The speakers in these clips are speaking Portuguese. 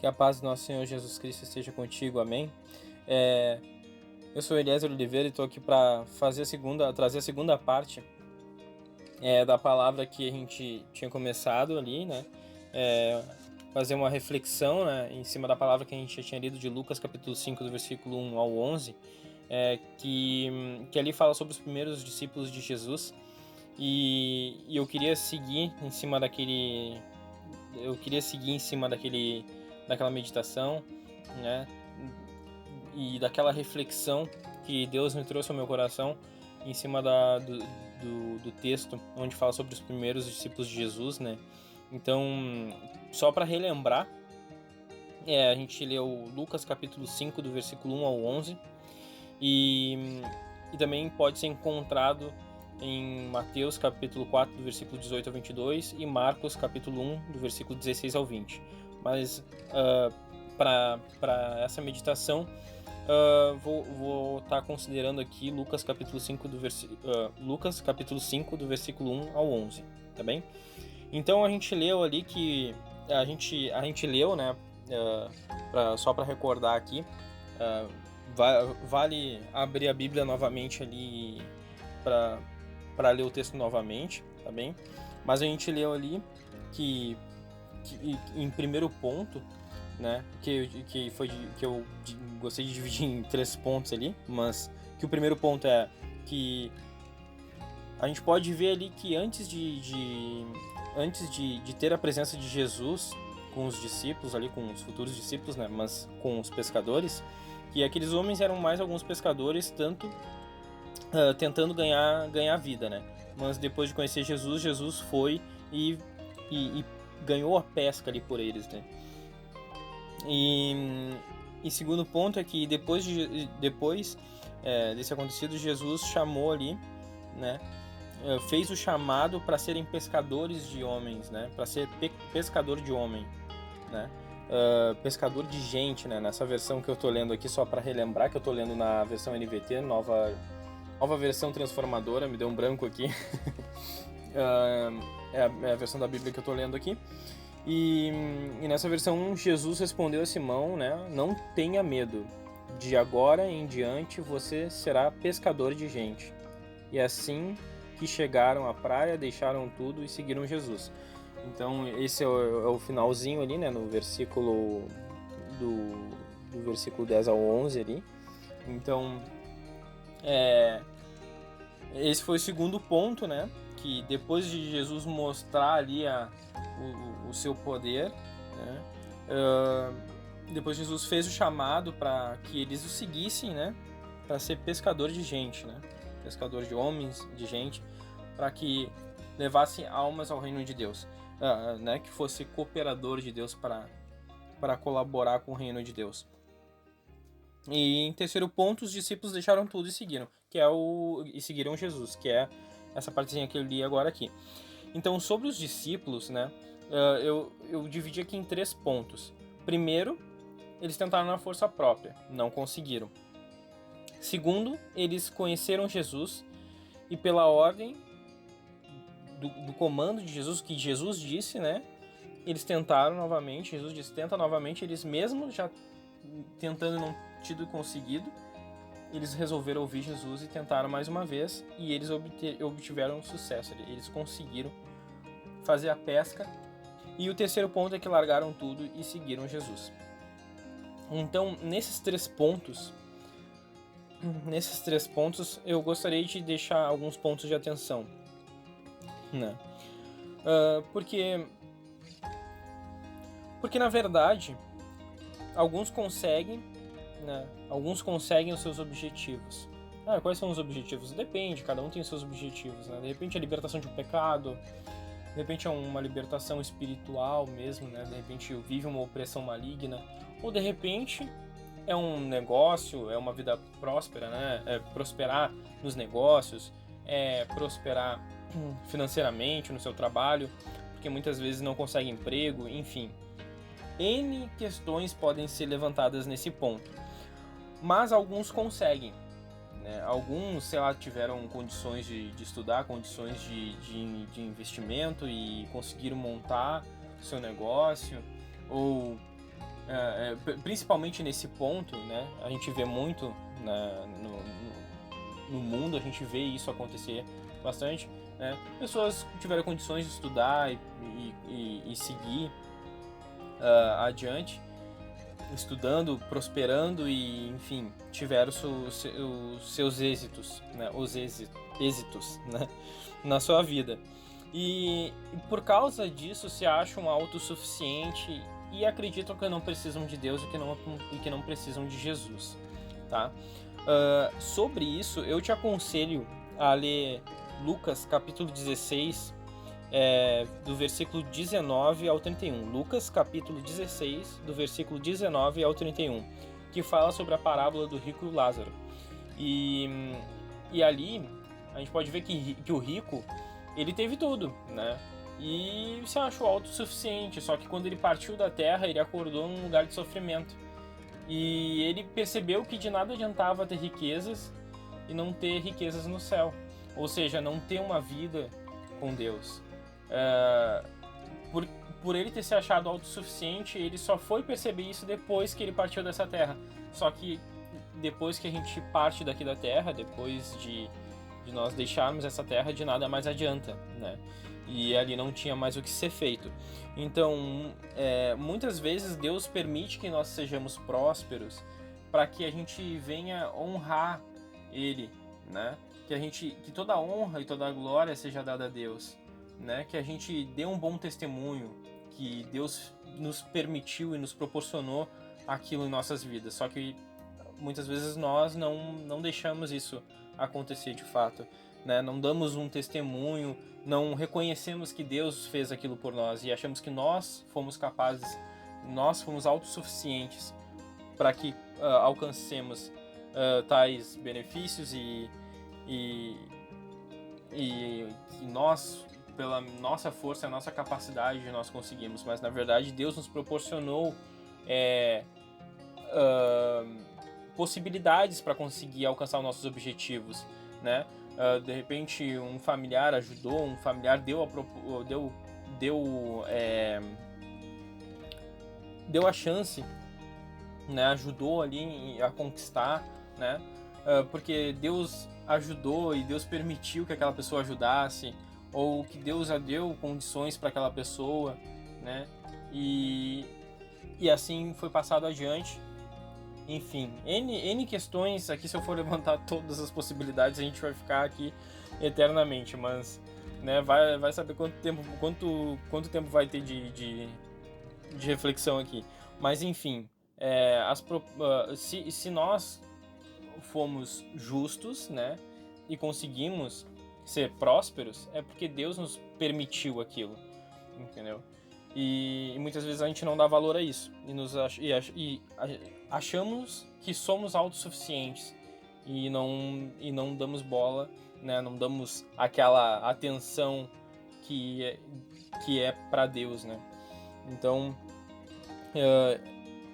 Que a paz do nosso Senhor Jesus Cristo esteja contigo, amém? Eu sou Eliezer Oliveira e estou aqui para trazer a segunda parte da palavra que a gente tinha começado ali, né? Fazer uma reflexão, né, em cima da palavra que a gente já tinha lido de Lucas capítulo 5, do versículo 1 ao 11, que ali fala sobre os primeiros discípulos de Jesus, e eu queria seguir em cima daquela meditação, né, e daquela reflexão que Deus me trouxe ao meu coração em cima do texto onde fala sobre os primeiros discípulos de Jesus, né? Então, só para relembrar, a gente leu Lucas capítulo 5, do versículo 1 ao 11, e também pode ser encontrado em Mateus capítulo 4, do versículo 18 ao 22, e Marcos capítulo 1, do versículo 16 ao 20. Mas para essa meditação, vou estar considerando aqui Lucas capítulo 5, do versículo 1 ao 11, tá bem? Então a gente leu ali que a gente leu, né? Só para recordar aqui, vale abrir a Bíblia novamente ali para ler o texto novamente, tá bem? Mas a gente leu ali que em primeiro ponto, né? Que eu gostei de dividir em 3 pontos ali, mas que o primeiro ponto é que a gente pode ver ali que antes de ter a presença de Jesus com os discípulos ali, com os futuros discípulos, né, mas com os pescadores, que aqueles homens eram mais alguns pescadores, tanto tentando ganhar vida, né, mas depois de conhecer Jesus, Jesus foi e ganhou a pesca ali por eles, né. E segundo ponto é que depois desse acontecido, Jesus chamou ali, né, fez o chamado para serem pescadores de homens, né? Para ser pescador de homem, né? Pescador de gente, né? Nessa versão que eu tô lendo aqui, só para relembrar que eu tô lendo na versão NVT, nova versão transformadora, me deu um branco aqui. É a versão da Bíblia que eu tô lendo aqui. E nessa versão, Jesus respondeu a Simão, né? Não tenha medo. De agora em diante você será pescador de gente. E assim que chegaram à praia, deixaram tudo e seguiram Jesus. Então esse é o finalzinho ali, né, no versículo do versículo 10 ao 11 ali. Então esse foi o segundo ponto, né, que depois de Jesus mostrar ali o seu poder, né, depois Jesus fez o chamado para que eles o seguissem, né, para ser pescador de gente, né, pescador de homens, de gente, para que levassem almas ao reino de Deus, né, que fosse cooperador de Deus para colaborar com o reino de Deus. E em terceiro ponto, os discípulos deixaram tudo e seguiram, e seguiram Jesus, que é essa partezinha que eu li agora aqui. Então, sobre os discípulos, né, eu dividi aqui em 3 pontos. Primeiro, eles tentaram na força própria, não conseguiram. Segundo, eles conheceram Jesus e pela ordem do comando de Jesus, que Jesus disse, né? Eles tentaram novamente, Jesus disse, tenta novamente, eles mesmos já tentando e não tido conseguido, eles resolveram ouvir Jesus e tentaram mais uma vez, e eles obtiveram sucesso, eles conseguiram fazer a pesca. E o terceiro ponto é que largaram tudo e seguiram Jesus. Então, nesses três pontos, eu gostaria de deixar alguns pontos de atenção, né? Porque na verdade, alguns conseguem, né? Alguns conseguem os seus objetivos. Quais são os objetivos? Depende, cada um tem os seus objetivos, né? De repente a libertação de um pecado, de repente é uma libertação espiritual mesmo, né? De repente vive uma opressão maligna, ou de repente é um negócio, é uma vida próspera, né? É prosperar nos negócios, é prosperar financeiramente no seu trabalho, porque muitas vezes não consegue emprego, enfim. N questões podem ser levantadas nesse ponto, mas alguns conseguem, né? Alguns, sei lá, tiveram condições de estudar, condições de investimento e conseguiram montar seu negócio, ou principalmente nesse ponto, né, a gente vê muito no mundo, a gente vê isso acontecer bastante, né, pessoas que tiveram condições de estudar e seguir adiante, estudando, prosperando e, enfim, tiveram os seus êxitos, né, êxitos, né, na sua vida. E por causa disso se acham autossuficientes e acreditam que não precisam de Deus e que não precisam de Jesus, tá? Sobre isso, eu te aconselho a ler Lucas capítulo 16, do versículo 19 ao 31. Lucas capítulo 16, do versículo 19 ao 31, que fala sobre a parábola do rico e o Lázaro. E ali a gente pode ver que o rico, ele teve tudo, né? E se achou autossuficiente, só que quando ele partiu da terra, ele acordou num lugar de sofrimento. E ele percebeu que de nada adiantava ter riquezas e não ter riquezas no céu. Ou seja, não ter uma vida com Deus. Por ele ter se achado autossuficiente, ele só foi perceber isso depois que ele partiu dessa terra. Só que depois que a gente parte daqui da terra, depois de nós deixarmos essa terra, de nada mais adianta, né? E ali não tinha mais o que ser feito. Então, muitas vezes Deus permite que nós sejamos prósperos para que a gente venha honrar Ele, né? Que toda a honra e toda a glória seja dada a Deus, né? Que a gente dê um bom testemunho, que Deus nos permitiu e nos proporcionou aquilo em nossas vidas. Só que muitas vezes nós não deixamos isso acontecer de fato, né? Não damos um testemunho, não reconhecemos que Deus fez aquilo por nós e achamos que nós fomos capazes, nós fomos autossuficientes para que alcancemos tais benefícios e nós, pela nossa força, a nossa capacidade, nós conseguimos. Mas na verdade Deus nos proporcionou possibilidades para conseguir alcançar os nossos objetivos, né? De repente um familiar ajudou, um familiar deu a chance, né? Ajudou ali a conquistar, né? Porque Deus ajudou e Deus permitiu que aquela pessoa ajudasse, ou que Deus já deu condições para aquela pessoa, né? E assim foi passado adiante. Enfim, N questões aqui. Se eu for levantar todas as possibilidades, a gente vai ficar aqui eternamente, mas, né, vai saber quanto tempo vai ter de reflexão aqui. Mas enfim, se nós fomos justos, né, e conseguimos ser prósperos, é porque Deus nos permitiu aquilo, entendeu? E muitas vezes a gente não dá valor a isso e achamos que somos autossuficientes e não damos bola, né? Não damos aquela atenção que é para Deus, né? Então,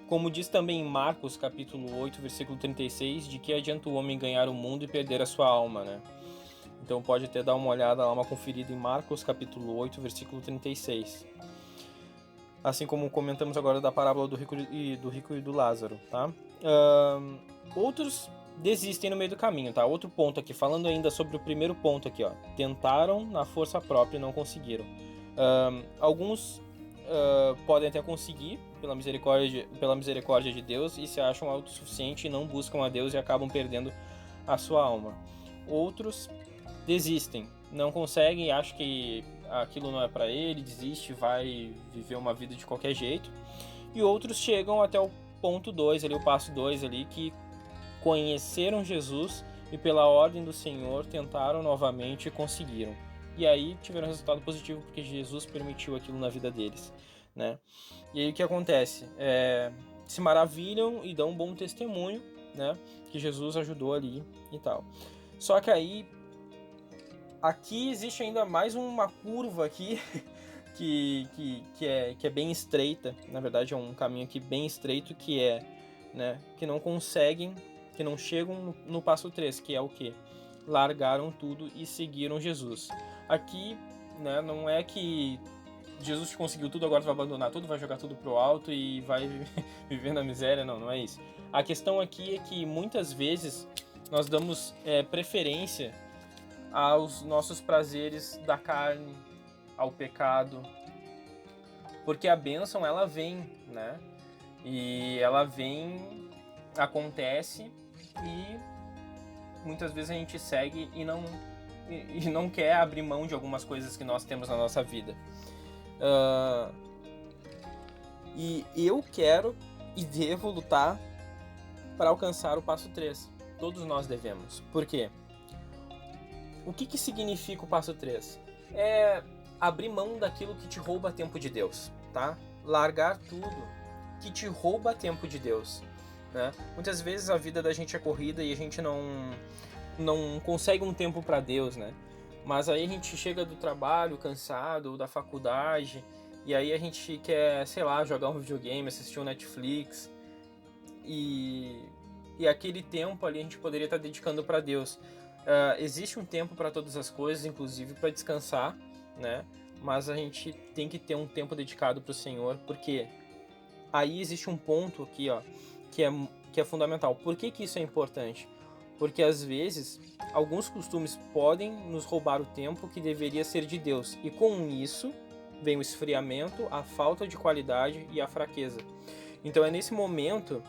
como diz também em Marcos capítulo 8, versículo 36, de que adianta o homem ganhar o mundo e perder a sua alma, né? Então pode até dar uma olhada lá, uma conferida em Marcos capítulo 8, versículo 36. Assim como comentamos agora da parábola do rico e do Lázaro, tá? Outros desistem no meio do caminho, tá? Outro ponto aqui, falando ainda sobre o primeiro ponto aqui, ó. Tentaram na força própria e não conseguiram. Alguns podem até conseguir pela misericórdia de Deus e se acham autossuficientes e não buscam a Deus e acabam perdendo a sua alma. Outros desistem, não conseguem, acham que aquilo não é para ele, desiste, vai viver uma vida de qualquer jeito. E outros chegam até o ponto 2 ali, o passo 2 ali, que conheceram Jesus e pela ordem do Senhor tentaram novamente e conseguiram. E aí tiveram resultado positivo porque Jesus permitiu aquilo na vida deles, né? E aí o que acontece? Se maravilham e dão um bom testemunho, né? Que Jesus ajudou ali e tal. Só que aí aqui existe ainda mais uma curva aqui que é bem estreita. Na verdade é um caminho aqui bem estreito né, que não conseguem, que não chegam no passo 3, que é o quê? Largaram tudo e seguiram Jesus. Aqui, né, não é que Jesus te conseguiu tudo, agora tu vai abandonar tudo, vai jogar tudo pro alto e vai viver na miséria. Não é isso. A questão aqui é que muitas vezes nós damos preferência aos nossos prazeres da carne, ao pecado, porque a bênção ela vem, né? E ela vem, acontece e muitas vezes a gente segue e não quer abrir mão de algumas coisas que nós temos na nossa vida. E eu quero e devo lutar para alcançar o passo 3. Todos nós devemos. Por quê? O que significa o passo 3? É abrir mão daquilo que te rouba tempo de Deus, tá? Largar tudo que te rouba tempo de Deus, né? Muitas vezes a vida da gente é corrida e a gente não consegue um tempo para Deus, né? Mas aí a gente chega do trabalho cansado, ou da faculdade, e aí a gente quer, sei lá, jogar um videogame, assistir um Netflix, e aquele tempo ali a gente poderia estar dedicando para Deus. Existe um tempo para todas as coisas, inclusive para descansar, né? Mas a gente tem que ter um tempo dedicado para o Senhor, porque aí existe um ponto aqui, ó, que é fundamental. Por que isso é importante? Porque às vezes alguns costumes podem nos roubar o tempo que deveria ser de Deus, e com isso vem o esfriamento, a falta de qualidade e a fraqueza. Então é nesse momento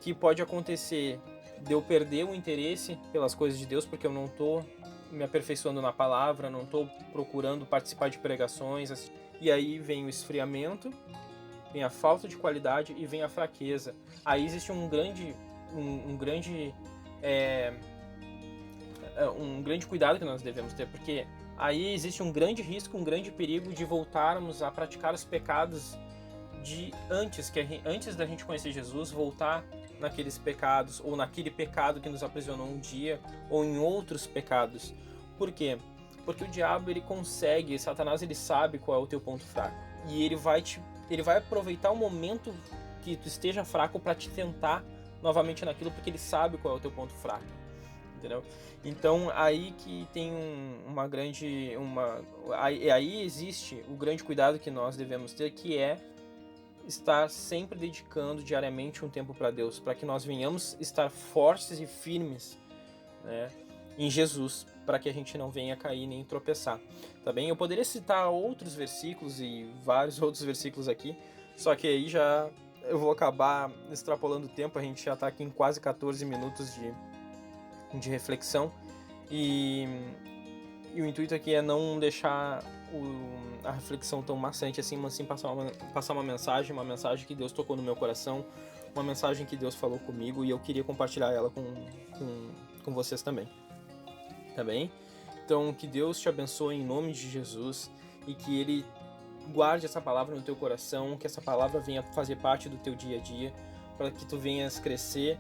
que pode acontecer de eu perder o interesse pelas coisas de Deus, porque eu não estou me aperfeiçoando na palavra, não estou procurando participar de pregações, e aí vem o esfriamento, vem a falta de qualidade e vem a fraqueza. Aí existe um grande cuidado que nós devemos ter, porque aí existe um grande risco, um grande perigo de voltarmos a praticar os pecados de antes da gente conhecer Jesus, voltar naqueles pecados, ou naquele pecado que nos aprisionou um dia, ou em outros pecados. Por quê? Porque o diabo, ele consegue, Satanás, ele sabe qual é o teu ponto fraco, e ele vai aproveitar o momento que tu esteja fraco para te tentar novamente naquilo, porque ele sabe qual é o teu ponto fraco, entendeu? Então aí que tem aí existe o grande cuidado que nós devemos ter, que é estar sempre dedicando diariamente um tempo para Deus, para que nós venhamos estar fortes e firmes, né, em Jesus, para que a gente não venha cair nem tropeçar, tá bem? Eu poderia citar outros versículos e vários outros versículos aqui, só que aí já eu vou acabar extrapolando o tempo. A gente já está aqui em quase 14 minutos de reflexão, e o intuito aqui é não deixar a reflexão tão maçante assim, mas sim passar uma mensagem que Deus tocou no meu coração, uma mensagem que Deus falou comigo, e eu queria compartilhar ela com vocês também, tá bem? Então, que Deus te abençoe em nome de Jesus, e que Ele guarde essa palavra no teu coração, que essa palavra venha fazer parte do teu dia a dia, para que tu venhas crescer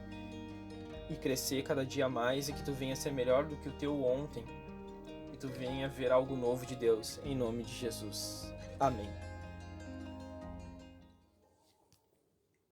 e crescer cada dia mais, e que tu venha ser melhor do que o teu ontem, e tu venha ver algo novo de Deus, em nome de Jesus. Amém.